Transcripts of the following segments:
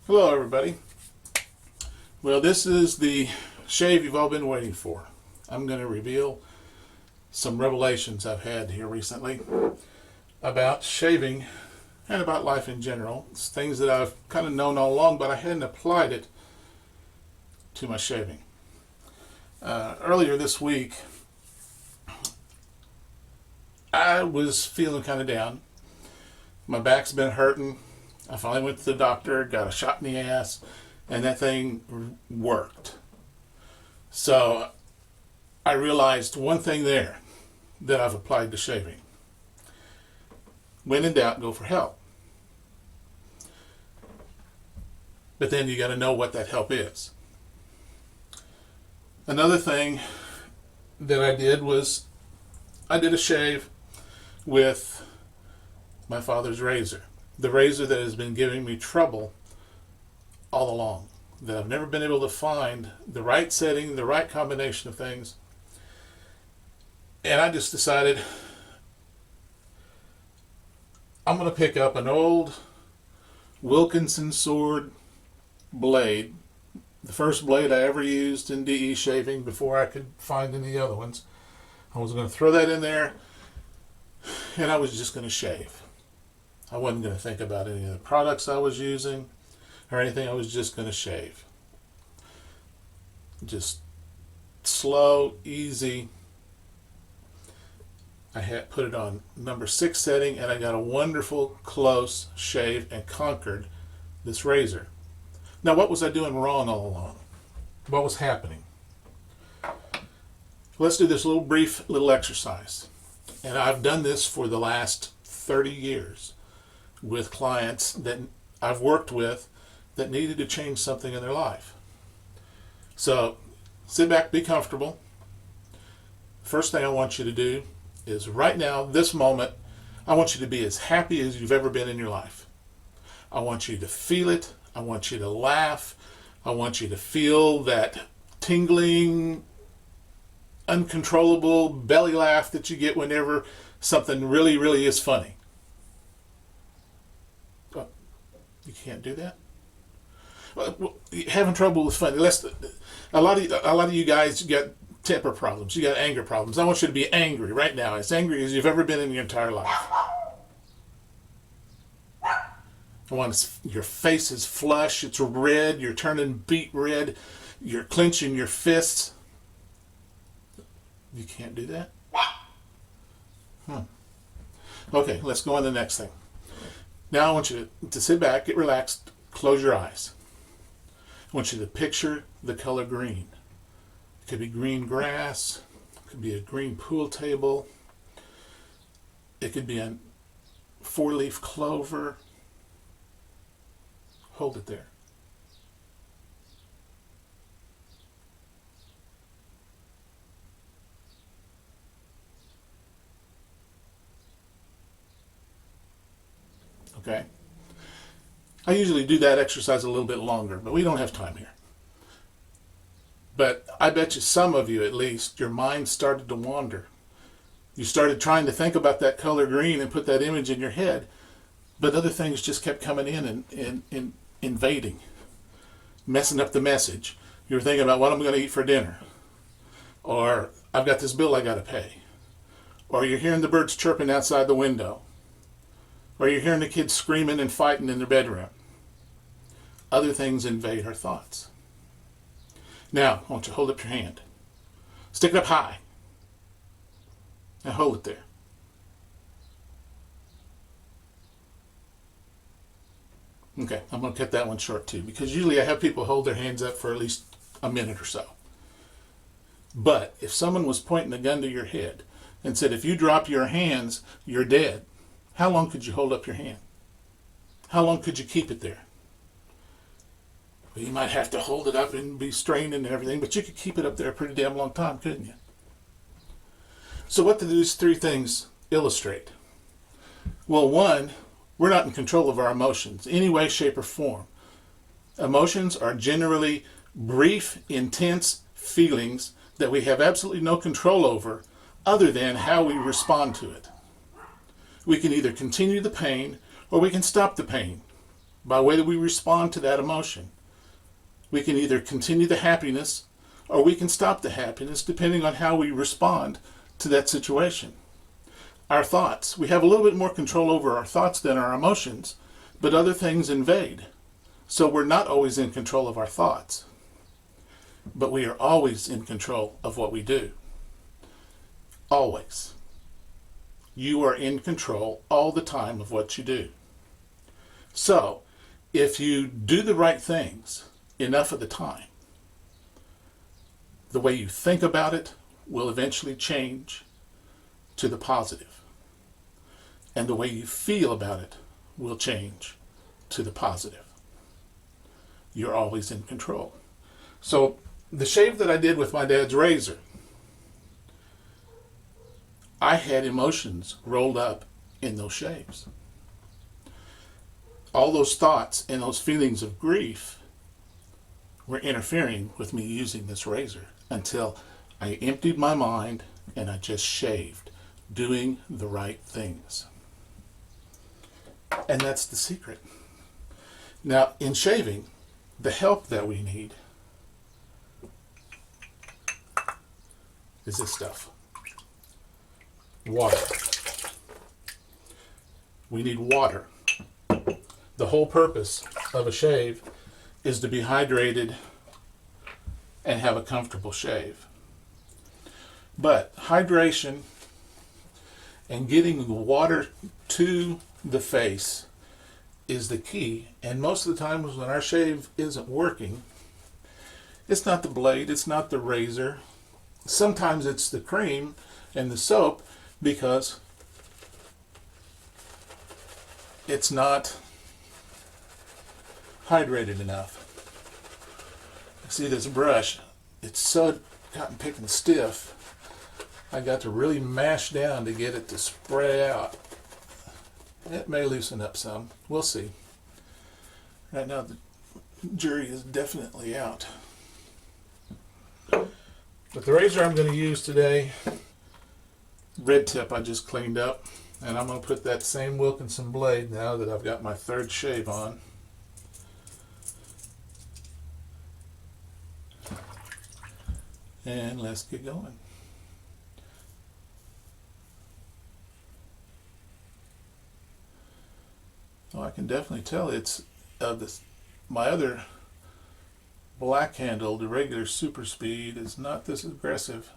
Hello everybody. Well, this is the shave you've all been waiting for. I'm going to reveal some revelations I've had here recently about shaving and about life in general. It's things that I've kind of known all along, but I hadn't applied it to my shaving. Earlier this week, I was feeling kind of down. My back's been hurting. I finally went to the doctor, got a shot in the ass, and that thing worked. So I realized one thing there that I've applied to shaving. When in doubt, go for help. But then you got to know what that help is. Another thing that I did was I did a shave with my father's razor. The razor that has been giving me trouble all along. That I've never been able to find the right setting, the right combination of things. And I just decided I'm going to pick up an old Wilkinson sword blade. The first blade I ever used in DE shaving before I could find any other ones. I was going to throw that in there and I was just going to shave. I wasn't going to think about any of the products I was using or anything. I was just going to shave. Just slow, easy. I had put it on number 6 setting and I got a wonderful close shave and conquered this razor. Now, what was I doing wrong all along? What was happening? Let's do this brief little exercise. And I've done this for the last 30 years with clients that I've worked with that needed to change something in their life. So sit back, be comfortable. First thing I want you to do is right now, this moment, I want you to be as happy as you've ever been in your life. I want you to feel it. I want you to laugh. I want you to feel that tingling, uncontrollable belly laugh that you get whenever something really, really is funny. But you can't do that? Well, you're having trouble with funny. A lot of you guys got temper problems. You got anger problems. I want you to be angry right now, as angry as you've ever been in your entire life. I want your face is flush. It's red. You're turning beet red. You're clenching your fists. You can't do that? Okay, let's go on to the next thing. Now I want you to sit back, get relaxed, close your eyes. I want you to picture the color green. It could be green grass. It could be a green pool table. It could be a 4-leaf clover. Hold it there. Okay? I usually do that exercise a little bit longer, but we don't have time here. But I bet you some of you, at least, your mind started to wander. You started trying to think about that color green and put that image in your head, but other things just kept coming in and invading, messing up the message. You were thinking about what I'm going to eat for dinner, or I've got this bill I got to pay, or you're hearing the birds chirping outside the window, or you're hearing the kids screaming and fighting in their bedroom. Other things invade our thoughts. Now, I want you to hold up your hand. Stick it up high. And hold it there. Okay, I'm going to cut that one short too, because usually I have people hold their hands up for at least a minute or so. But if someone was pointing a gun to your head and said, if you drop your hands, you're dead, how long could you hold up your hand? How long could you keep it there? Well, you might have to hold it up and be strained and everything, but you could keep it up there a pretty damn long time, couldn't you? So what do these 3 things illustrate? Well, one, we're not in control of our emotions, any way, shape, or form. Emotions are generally brief, intense feelings that we have absolutely no control over other than how we respond to it. We can either continue the pain or we can stop the pain. by the way that we respond to that emotion. We can either continue the happiness or we can stop the happiness depending on how we respond to that situation. Our thoughts. We have a little bit more control over our thoughts than our emotions, but other things invade. So we're not always in control of our thoughts, but we are always in control of what we do. Always. You are in control all the time of what you do. So, if you do the right things enough of the time, the way you think about it will eventually change to the positive. And the way you feel about it will change to the positive. You're always in control. So, the shave that I did with my dad's razor, I had emotions rolled up in those shaves. All those thoughts and those feelings of grief were interfering with me using this razor until I emptied my mind and I just shaved, doing the right things. And that's the secret. Now, in shaving, the help that we need is this stuff. Water. We need water. The whole purpose of a shave is to be hydrated and have a comfortable shave. But hydration and getting the water to the face is the key. And most of the times when our shave isn't working, it's not the blade, it's not the razor. Sometimes it's the cream and the soap because it's not hydrated enough. See this brush, it's so cotton picking stiff, I got to really mash down to get it to spray out. It may loosen up some, we'll see. Right now the jury is definitely out. But the razor I'm going to use today, red tip I just cleaned up, and I'm going to put that same Wilkinson blade now that I've got my third shave on. And let's get going. Oh, I can definitely tell it's my other black handle, the regular super speed, is not this aggressive.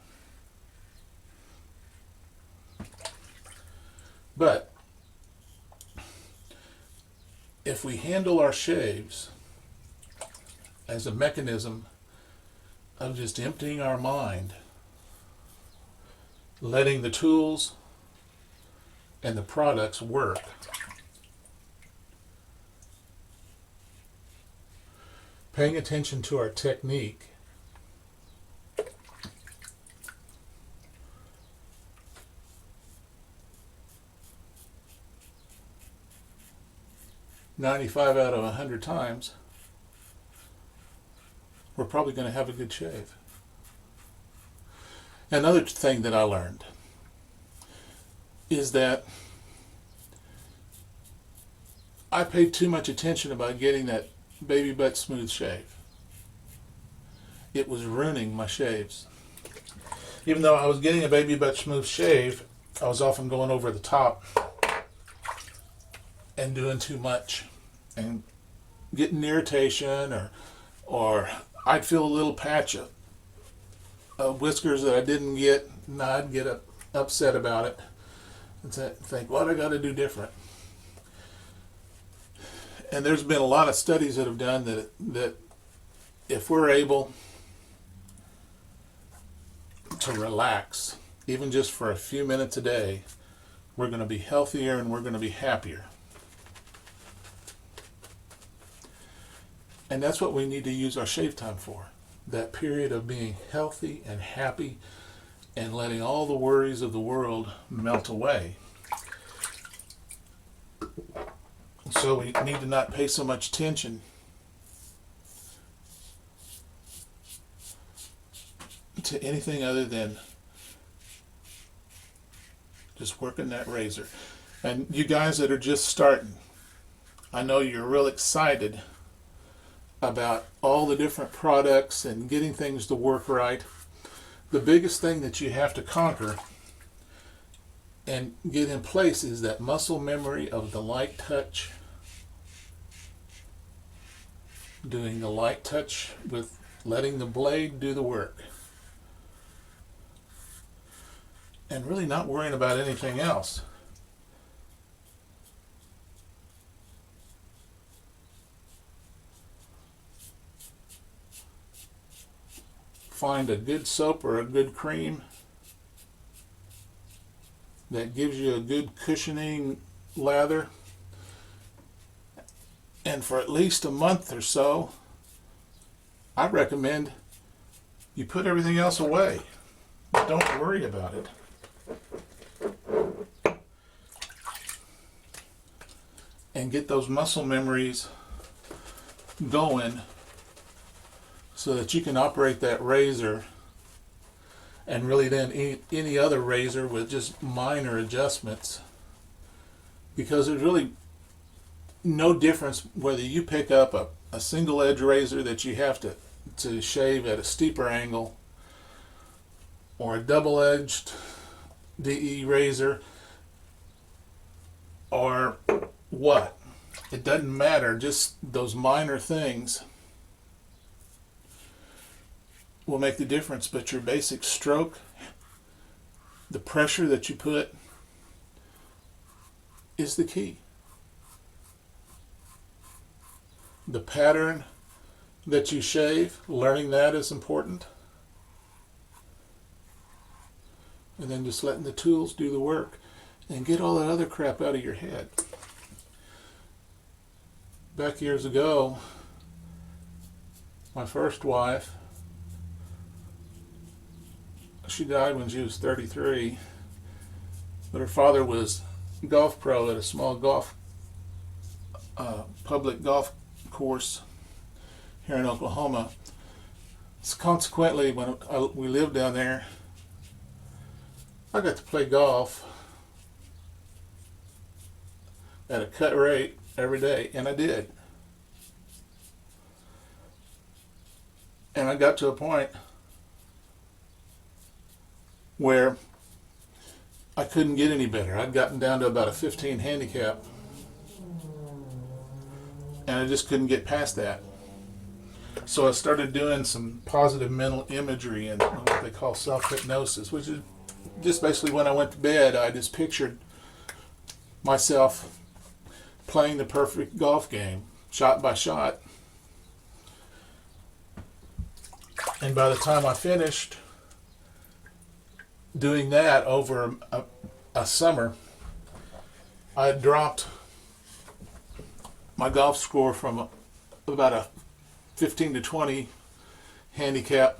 But if we handle our shaves as a mechanism of just emptying our mind, letting the tools and the products work, paying attention to our technique, "95 out of 100 times, we're probably going to have a good shave." Another thing that I learned is that I paid too much attention about getting that baby butt smooth shave. It was ruining my shaves. Even though I was getting a baby butt smooth shave, I was often going over the top and doing too much and getting irritation, or I'd feel a little patch of whiskers that I didn't get, and I'd get upset about it and think, what I got to do different? And there's been a lot of studies that have done that if we're able to relax, even just for a few minutes a day, we're going to be healthier and we're going to be happier. And that's what we need to use our shave time for. That period of being healthy and happy and letting all the worries of the world melt away. So we need to not pay so much attention to anything other than just working that razor. And you guys that are just starting, I know you're real excited about all the different products and getting things to work right. The biggest thing that you have to conquer and get in place is that muscle memory of the light touch. Doing the light touch with letting the blade do the work. And really not worrying about anything else. Find a good soap or a good cream that gives you a good cushioning lather. And for at least a month or so, I recommend you put everything else away. Don't worry about it. And get those muscle memories going so that you can operate that razor and really then any other razor with just minor adjustments, because there's really no difference whether you pick up a single edge razor that you have to shave at a steeper angle or a double edged DE razor or what. It doesn't matter, just those minor things will make the difference. But your basic stroke, the pressure that you put, is the key. The pattern that you shave, learning that is important. And then just letting the tools do the work and get all that other crap out of your head. Back years ago, my first wife, she died when she was 33, but her father was a golf pro at a small public golf course here in Oklahoma. So consequently, when we lived down there, I got to play golf at a cut rate every day, and I did. And I got to a point where I couldn't get any better. I'd gotten down to about a 15 handicap, and I just couldn't get past that. So I started doing some positive mental imagery and what they call self-hypnosis, which is just basically when I went to bed, I just pictured myself playing the perfect golf game, shot by shot. And by the time I finished doing that over a summer, I had dropped my golf score from about a 15 to 20 handicap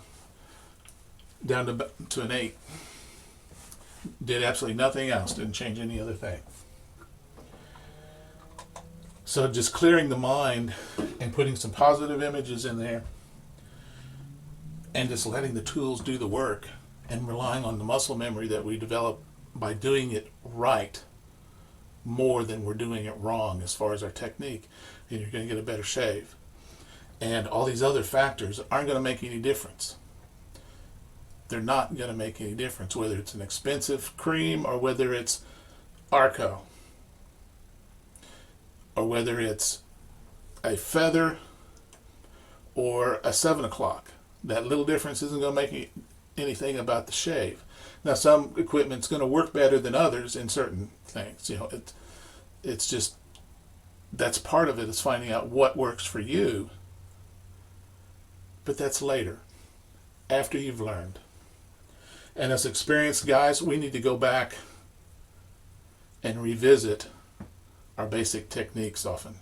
down to an 8. Did absolutely nothing else, didn't change any other thing. So just clearing the mind and putting some positive images in there and just letting the tools do the work and relying on the muscle memory that we develop by doing it right more than we're doing it wrong as far as our technique, and you're going to get a better shave. And all these other factors aren't going to make any difference. They're not going to make any difference, whether it's an expensive cream or whether it's Arco or whether it's a feather or a 7 o'clock. That little difference isn't going to make anything about the shave. Now, some equipment's going to work better than others in certain things. You know, it's just, that's part of it, is finding out what works for you. But that's later, after you've learned. And as experienced guys, we need to go back and revisit our basic techniques often.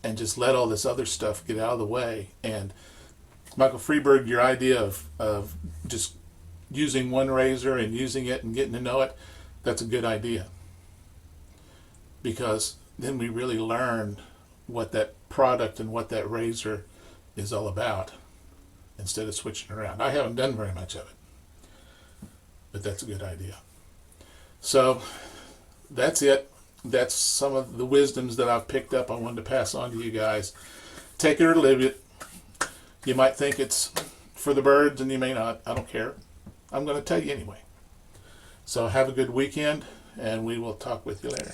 And just let all this other stuff get out of the way. And Michael Freeberg, your idea of just using one razor and using it and getting to know it, that's a good idea. Because then we really learn what that product and what that razor is all about instead of switching around. I haven't done very much of it, but that's a good idea. So that's it. that's some of the wisdoms that I've picked up I wanted to pass on to you guys. Take it or leave it. You might think it's for the birds and you may not. I don't care. I'm going to tell you anyway. So have a good weekend, and we will talk with you later.